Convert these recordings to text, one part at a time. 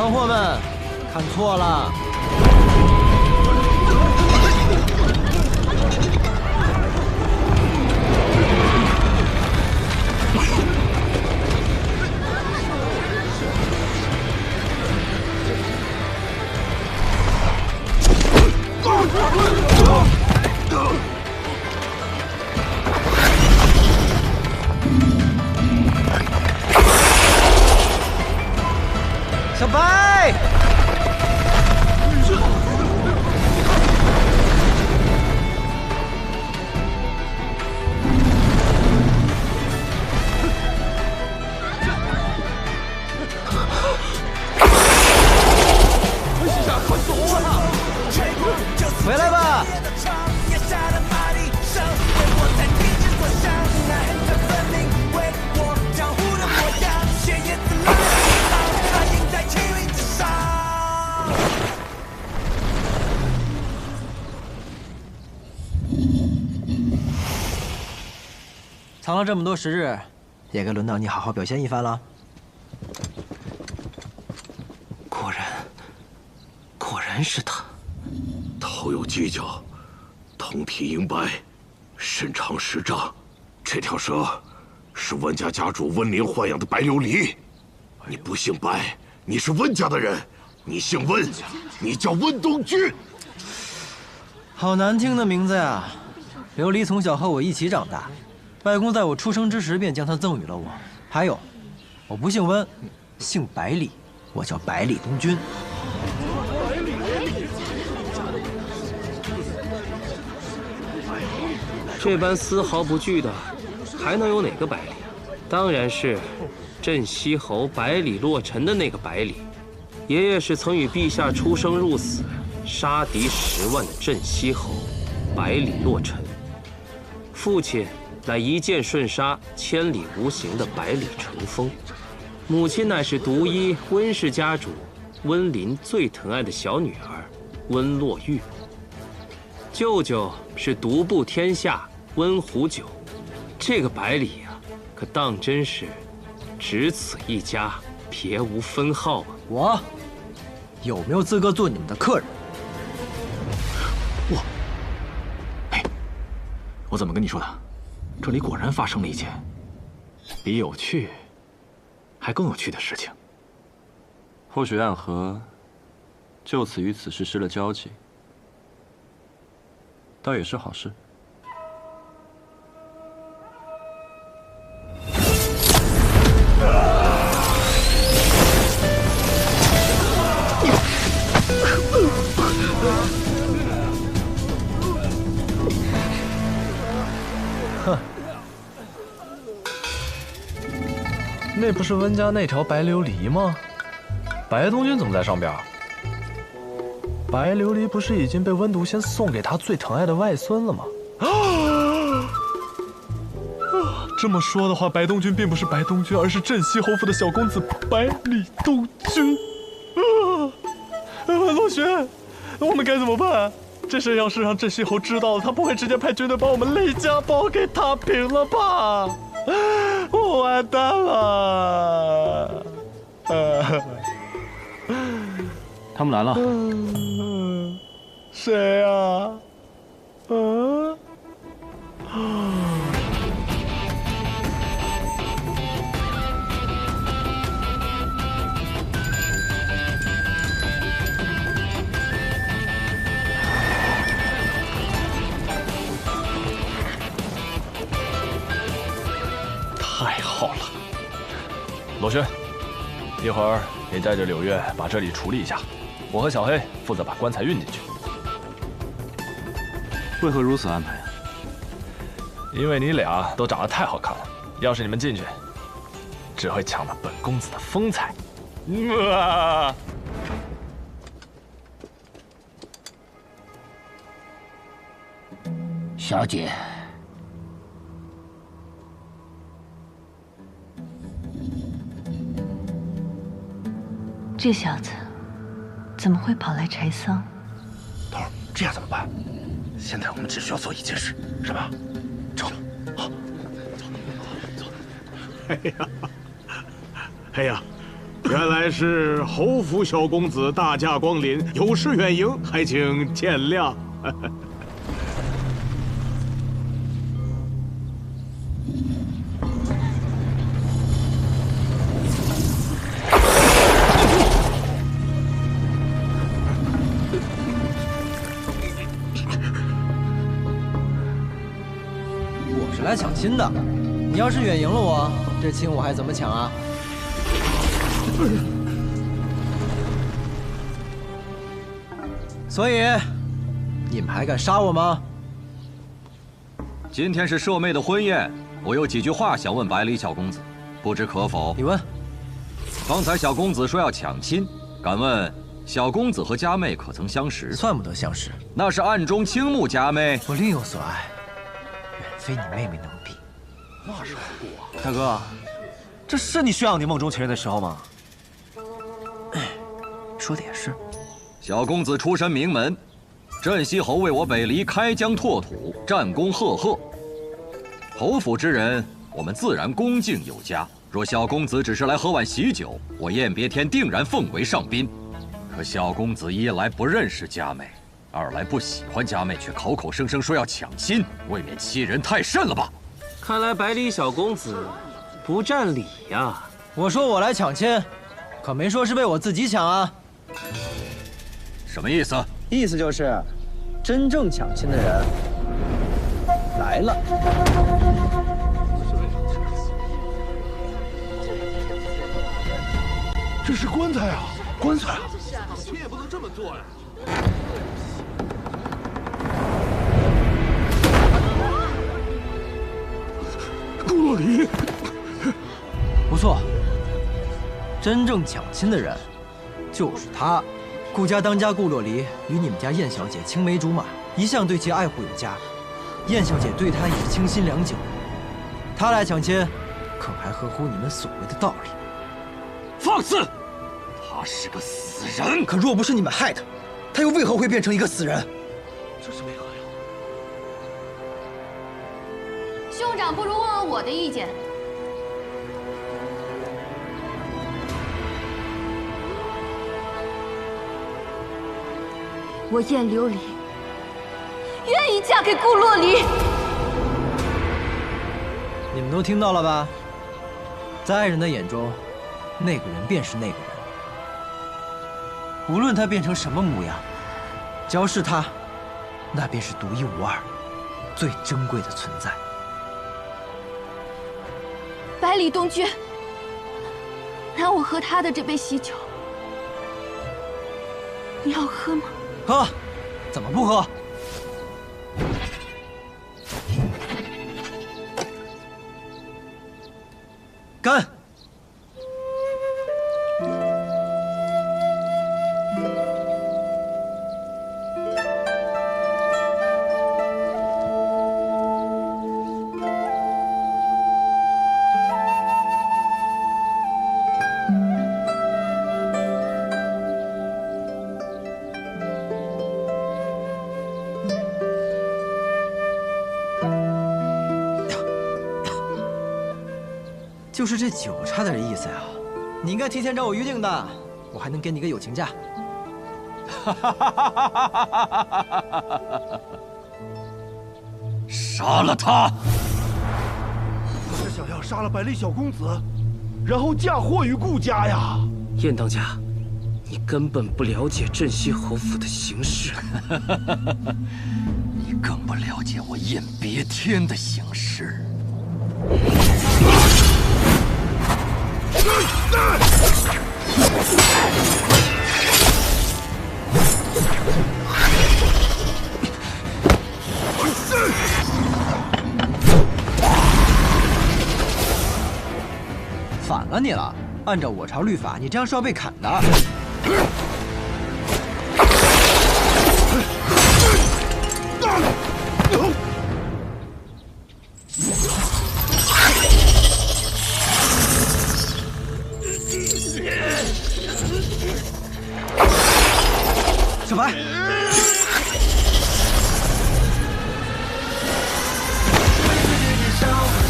行货们，看错了。小白，回来吧！藏了这么多时日，也该轮到你好好表现一番了。果然是他，头有犄角，通体银白，身长10丈。这条蛇是温家家主温林豢养的白琉璃。你不姓白，你是温家的人；你姓温，你叫温东君。好难听的名字呀！琉璃从小和我一起长大，外公在我出生之时便将它赠予了我。还有，我不姓温，姓百里，我叫百里东君。这般丝毫不惧的，还能有哪个百里？当然是镇西侯百里洛尘的那个百里。爷爷是曾与陛下出生入死，杀敌10万的镇西侯百里洛尘，父亲乃一箭瞬杀千里无形的百里成风，母亲乃是独一温氏家主温林最疼爱的小女儿温洛玉，舅舅是独步天下温壶酒。这个百里呀，可当真是只此一家，别无分号啊！我有没有资格做你们的客人？我怎么跟你说的？这里果然发生了一件比有趣还更有趣的事情。或许暗河就此与此事失了交集，倒也是好事。哼，那不是温家那条白琉璃吗？白东君怎么在上边？白琉璃不是已经被温毒仙送给他最疼爱的外孙了吗？这么说的话，白东君并不是白东君，而是镇西侯府的小公子百里东君。洛轩，我们该怎么办？这事要是让镇西侯知道了，他不会直接派军队把我们雷家堡给踏平了吧？我完蛋了！他们来了。谁呀？太好了，罗轩，一会儿你带着柳月把这里处理一下，我和小黑负责把棺材运进去。为何如此安排啊？因为你俩都长得太好看了，要是你们进去，只会抢了本公子的风采。小姐，这小子怎么会跑来柴桑？头儿，这样怎么办？现在我们只需要做一件事，什么？走，好，走。哎呀，原来是侯府小公子大驾光临，有失远迎，还请见谅。我是来抢亲的，你要是远迎了我，这亲我还怎么抢啊？所以，你们还敢杀我吗？今天是舍妹的婚宴，我有几句话想问百里小公子，不知可否？你问。刚才小公子说要抢亲，敢问小公子和佳妹可曾相识？算不得相识，那是暗中倾慕佳妹。我另有所爱，远非你妹妹能比。话是胡啊，大哥，这是你宣扬你梦中情人的时候吗？说的也是。小公子出身名门，镇西侯为我北离开疆拓土，战功赫赫。侯府之人，我们自然恭敬有加。若小公子只是来喝碗喜酒，我燕别天定然奉为上宾。可小公子一来不认识佳妹，二来不喜欢佳妹，却口口声声说要抢亲，未免欺人太甚了吧？看来百里小公子不占理呀。我说我来抢亲，可没说是为我自己抢啊。什么意思？意思就是，真正抢亲的人来了。这是棺材啊！棺材啊！亲也不能这么做呀！顾若离，不错，真正抢亲的人就是他。顾家当家顾若离与你们家燕小姐青梅竹马，一向对其爱护有加。燕小姐对他也是倾心良久。他来抢亲，可还合乎你们所谓的道理？放肆！他是个死人。可若不是你们害他，他又为何会变成一个死人？这是为何呀？兄长不如问问我的意见。我燕琉璃愿意嫁给顾若离。你们都听到了吧？在爱人的眼中，那个人便是那个人。无论他变成什么模样，只要是他，那便是独一无二、最珍贵的存在。百里东君，让我喝他的这杯喜酒，你要喝吗？喝，怎么不喝？干！就是这酒差点意思呀！你应该提前找我预定的，我还能给你个友情价。杀了他！是想要杀了百里小公子，然后嫁祸于顾家呀！燕当家，你根本不了解镇西侯府的形势。你更不了解我燕别天的形势。反了你了！按照我朝律法，你这样是要被砍的。小白。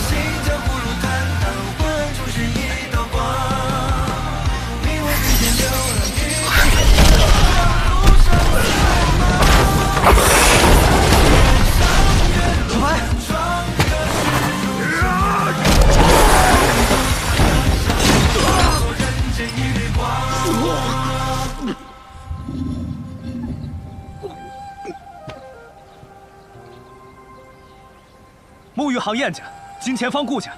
心跳不如坦荡，混出是一道光。沐浴行燕家，金钱方顾家，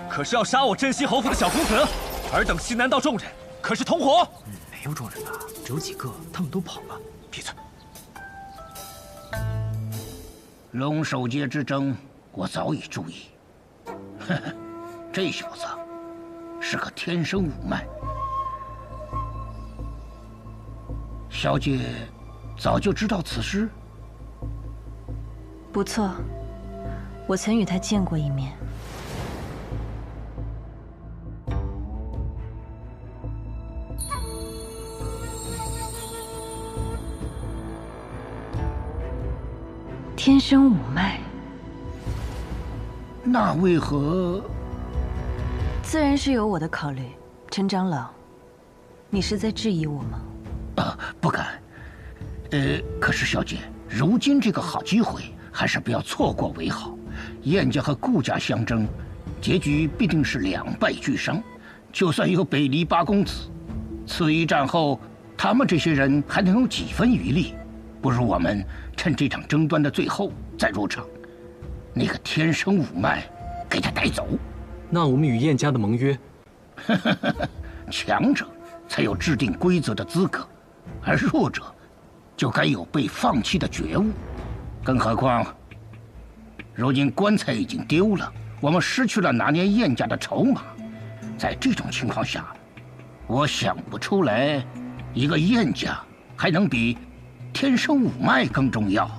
可是要杀我镇西侯府的小公子，尔等西南道众人可是同伙？没有众人吧？只有几个，他们都跑了。闭嘴！龙首街之争，我早已注意。呵呵，这小子是个天生五脉。小姐早就知道此事？不错，我曾与他见过一面。天生五脉，那为何？自然是有我的考虑。陈长老，你是在质疑我吗？不敢。可是小姐，如今这个好机会，还是不要错过为好。燕家和顾家相争，结局必定是两败俱伤。就算有北离八公子，此一战后，他们这些人还能有几分余力？不如我们趁这场争端的最后再入场，那个天生五脉给他带走。那我们与燕家的盟约？强者才有制定规则的资格，而弱者就该有被放弃的觉悟。更何况，如今棺材已经丢了，我们失去了拿捏燕家的筹码。在这种情况下，我想不出来一个燕家还能比天生五脉更重要。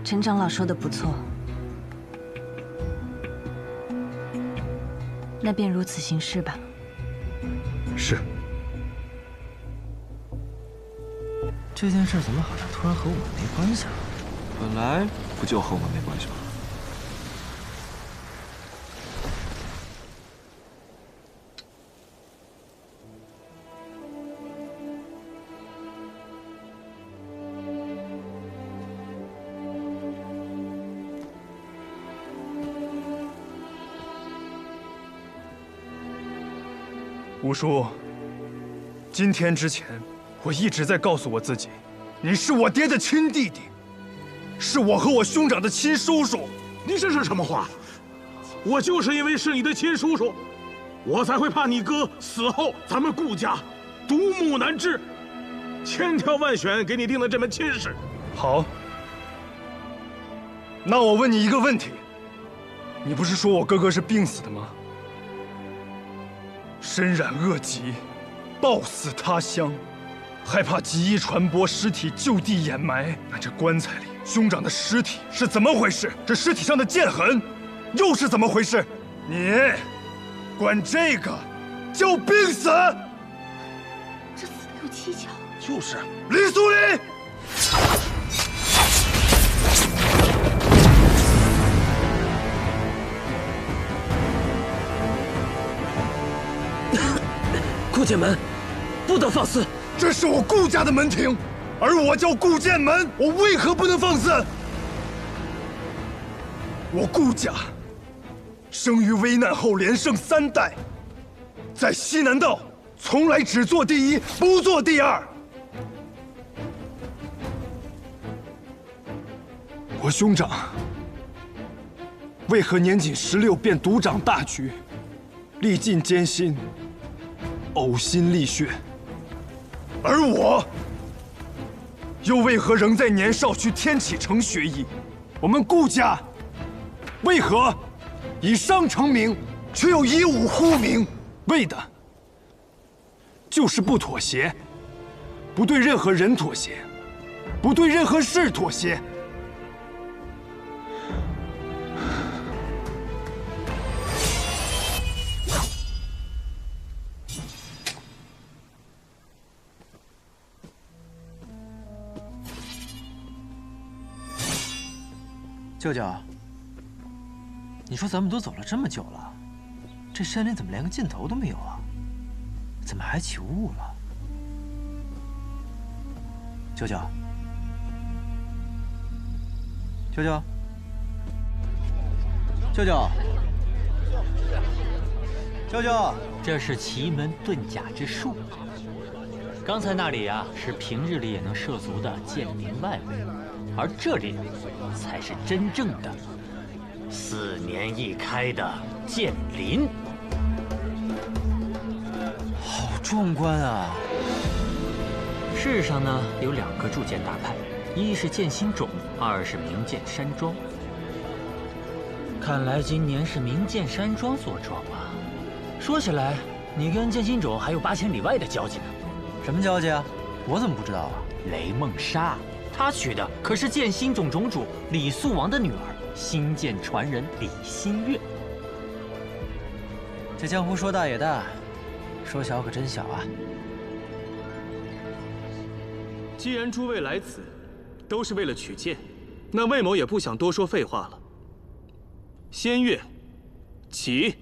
陈长老说的不错，那便如此行事吧。是。这件事怎么好像突然和我们没关系了？本来不就和我们没关系吗？五叔，今天之前，我一直在告诉我自己，你是我爹的亲弟弟，是我和我兄长的亲叔叔。你这是什么话？我就是因为是你的亲叔叔，我才会怕你哥死后咱们顾家独木难支，千挑万选给你定了这门亲事。好，那我问你一个问题，你不是说我哥哥是病死的吗？身染恶疾，暴死他乡，害怕疾疫传播，尸体就地掩埋。那这棺材里兄长的尸体是怎么回事？这尸体上的剑痕又是怎么回事？你管这个叫病死？这死的有蹊跷。就是李苏林。顾剑门，不得放肆！这是我顾家的门庭，而我叫顾剑门，我为何不能放肆？我顾家生于危难后连胜3代，在西南道从来只做第一，不做第二。我兄长为何年仅16便独掌大局，历尽艰辛，呕心沥血，而我又为何仍在年少去天启城学艺？我们顾家为何以商成名，却又以武呼名？为的就是不妥协，不对任何人妥协，不对任何事妥协。舅舅，你说咱们都走了这么久了，这山林怎么连个尽头都没有啊？怎么还起雾了？舅舅，舅舅，舅舅，舅舅，这是奇门遁甲之术。刚才那里呀，是平日里也能涉足的剑林外围，而这里才是真正的4年一开的剑林。好壮观啊！世上呢有2个铸剑大派，一是剑心冢，2是名剑山庄。看来今年是名剑山庄所壮啊。说起来，你跟剑心冢还有8000里外的交集呢。什么交集啊？我怎么不知道啊？雷梦莎，她娶的可是剑心冢冢主李素王的女儿，星剑传人李新月。这江湖说大也大，说小可真小啊。既然诸位来此，都是为了取剑，那魏某也不想多说废话了。仙月，起！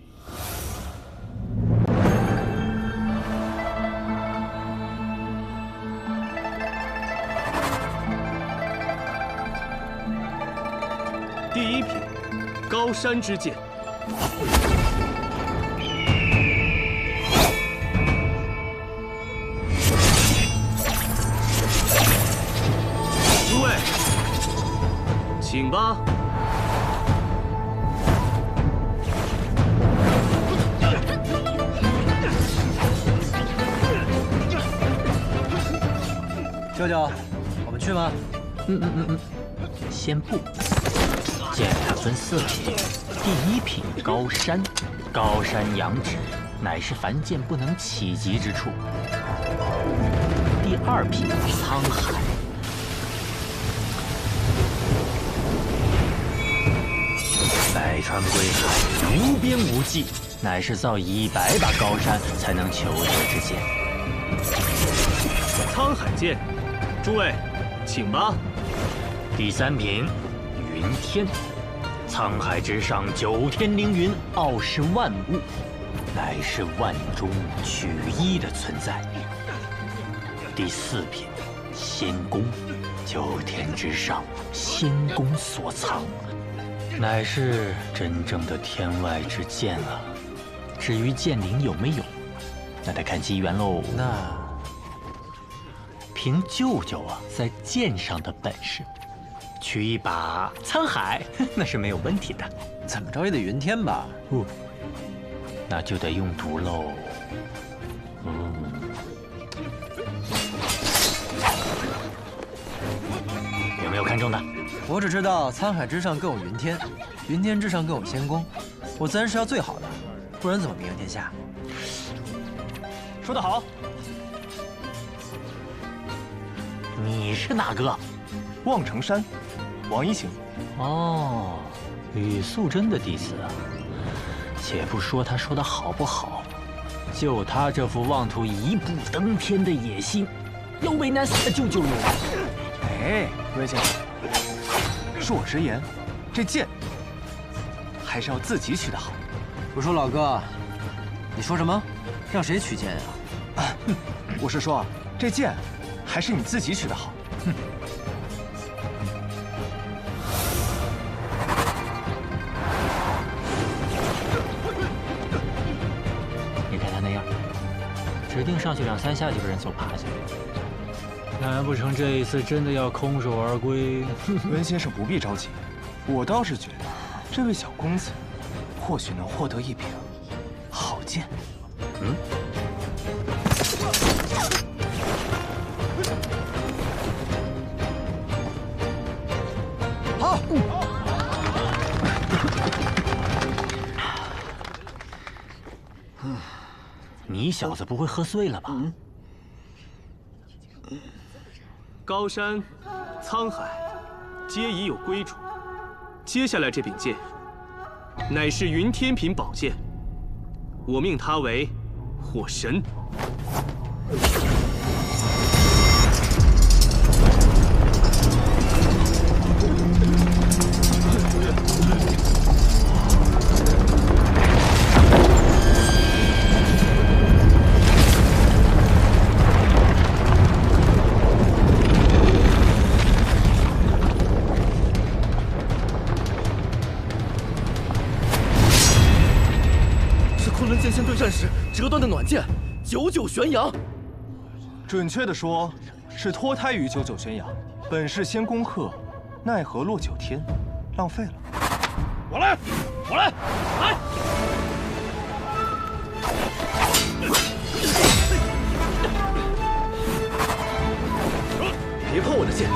第1品，高山之剑。诸位，请吧。舅舅，我们去吗？先不。剑呀分4品，第1品高山，高山仰止，乃是凡剑不能企及之处。第2品沧海，百川归海，无边无际，乃是造100把高山才能求得之剑。沧海剑，诸位，请吧。第3品云天，沧海之上9天凌云，傲视万物，乃是万中取一的存在。第4品仙宫，9天之上仙宫所藏，乃是真正的天外之剑啊。至于剑灵有没有，那得看机缘喽。那凭舅舅啊在剑上的本事，取一把沧海那是没有问题的。怎么着也得云天吧？那就得用毒喽。有没有看中的？我只知道沧海之上更有云天，云天之上更有仙宫，我自然是要最好的，不然怎么名扬天下？说得好。你是哪个？望城山，王一行。哦，吕素贞的弟子啊。且不说他说的好不好，就他这副妄图一步登天的野心，要为难死的舅舅我。哎，魏先生，恕我直言，这剑还是要自己取得好。我说老哥，你说什么？让谁取剑啊？我是说，这剑还是你自己取得好。你看他那样，指定上去2、3下就被人揍趴下了。难不成这一次真的要空手而归？温先生不必着急，我倒是觉得这位小公子或许能获得一柄好剑。好。你小子不会喝醉了吧？高山、沧海，皆已有归主。接下来这柄剑，乃是云天品宝剑，我命它为火神。剑仙对战时折断的暖剑，久久悬阳。准确的说，是脱胎于九九玄阳，本是先攻克，奈何落九天，浪费了。我来，我来，来！别碰我的剑！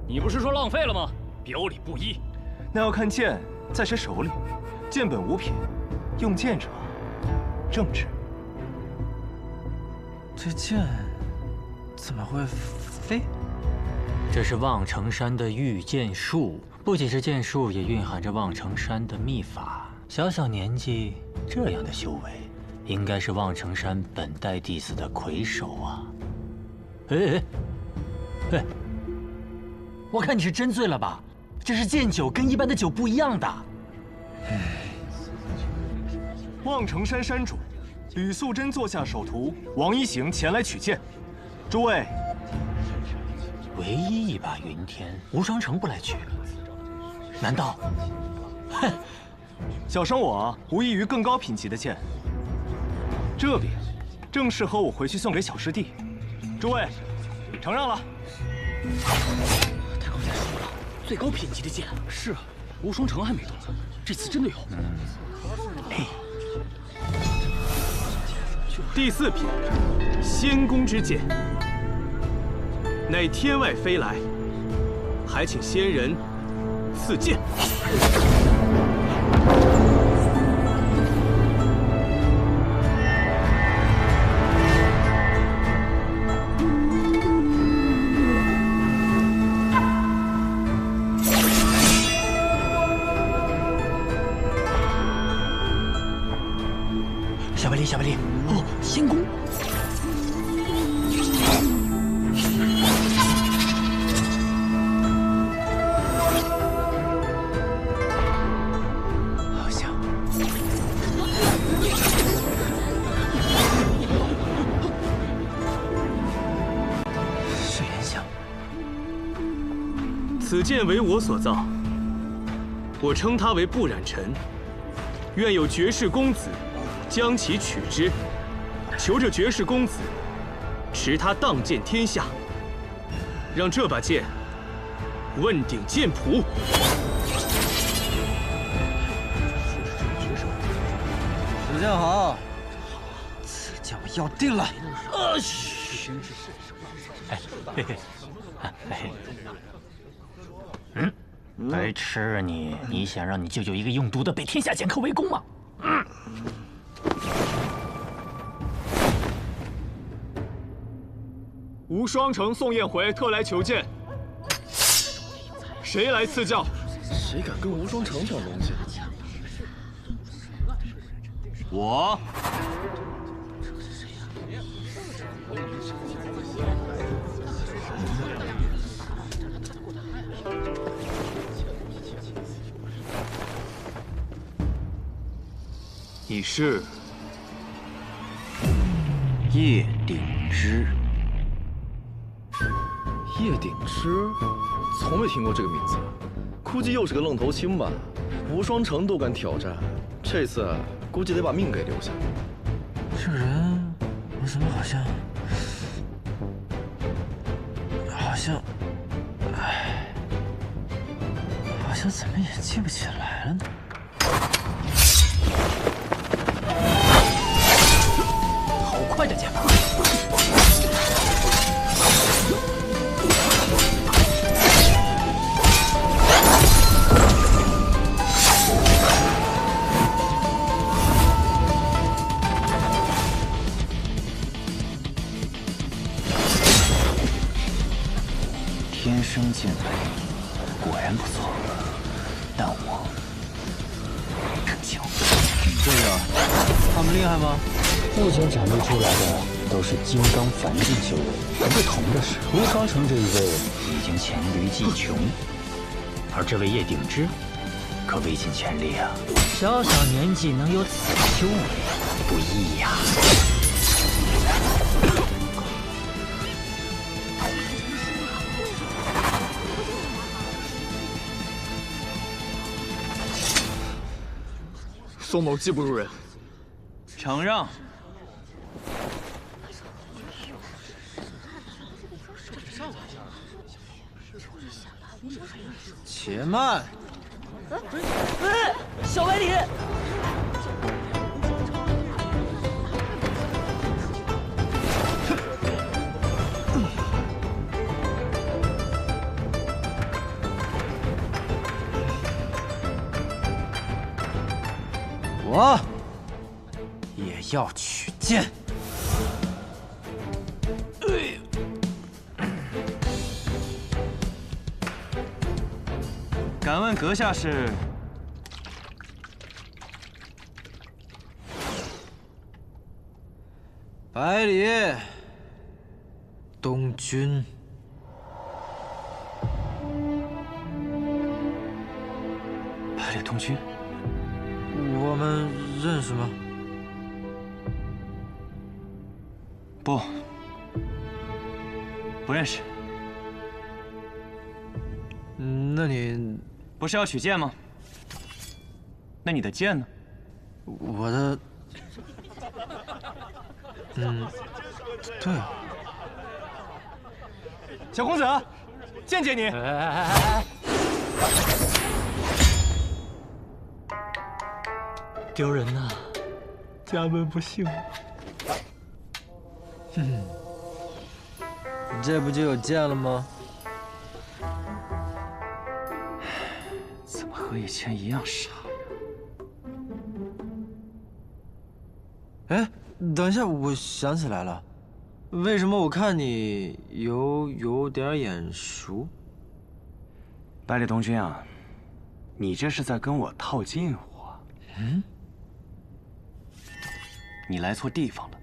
你不是说浪费了吗？表里不一。那要看剑在谁手里。剑本无品，用剑者正直。这剑怎么会飞？这是望城山的御剑术，不仅是剑术，也蕴含着望城山的秘法。小小年纪这样的修为，应该是望城山本代弟子的魁首啊！哎，我看你是真醉了吧？这是剑酒，跟一般的酒不一样的。望城山山主吕素贞座下手徒王一行前来取剑，诸位。唯一一把云天，无双城不来取，难道？哼！小生我无异于更高品级的剑，这边正适合我回去送给小师弟。诸位，承让了。他刚才说了，最高品级的剑。是啊，无双城还没动，这次真的有。第4品，仙宫之剑，乃天外飞来，还请仙人赐剑。小白丽，哦，仙宫。好像。水莲香。此剑为我所造，我称它为不染尘。愿有绝世公子将其取之，求这绝世公子持他当剑天下，让这把剑问鼎剑谱。史剑豪，此剑我要定了。白痴啊你！你想让你舅舅一个用毒的被天下剑客围攻吗？无双城宋彦回特来求见，谁来赐教？谁敢跟无双城抢东西？我。你是叶鼎之。叶鼎之，从没听过这个名字，估计又是个愣头青吧。无双城都敢挑战，这次估计得把命给留下。这个人，我怎么好像，好像怎么也记不起来了呢？好快的剑法！天生剑法果然不错，但我更强。这个，他们厉害吗？目前展露出来的都是金刚凡境修为，不同的是，无双城这一位已经黔驴技穷，而这位叶鼎之可未尽全力啊！小小年纪能有此修为，不易呀。宋某技不如人。承让。且慢。小白李。 我也要取剑。敢问阁下是？百里东君。百里东君。 我们认识吗？不认识。那你不是要取剑吗？那你的剑呢？我的，对。小公子，见见你。丢人呐！家门不幸。这不就有剑了吗？怎么和以前一样傻呀？哎，等一下，我想起来了，为什么我看你有点眼熟？百里东君啊，你这是在跟我套近乎啊？你来错地方了。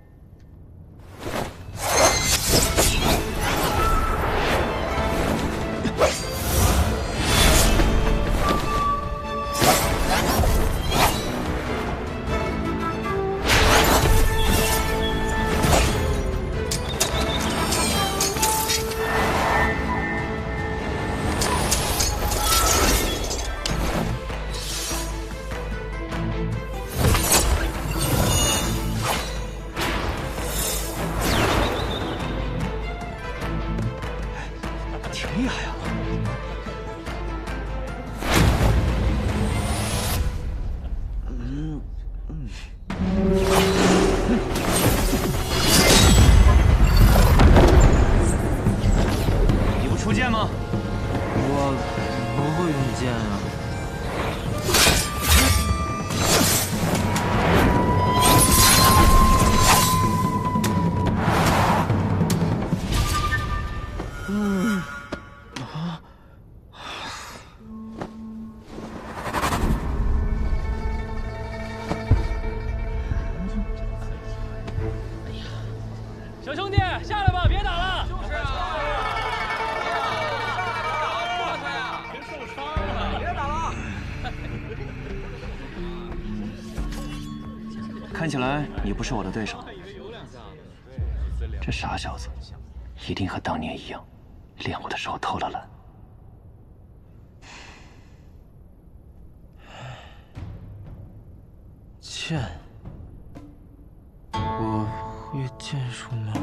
厉害啊！你不出剑吗？我不会用剑啊。 小兄弟，下来吧，别打了。就是啊，过去呀，别受伤了，别打了。看起来你不是我的对手。这傻小子，一定和当年一样，练我的时候偷了懒。剑，我会剑术吗？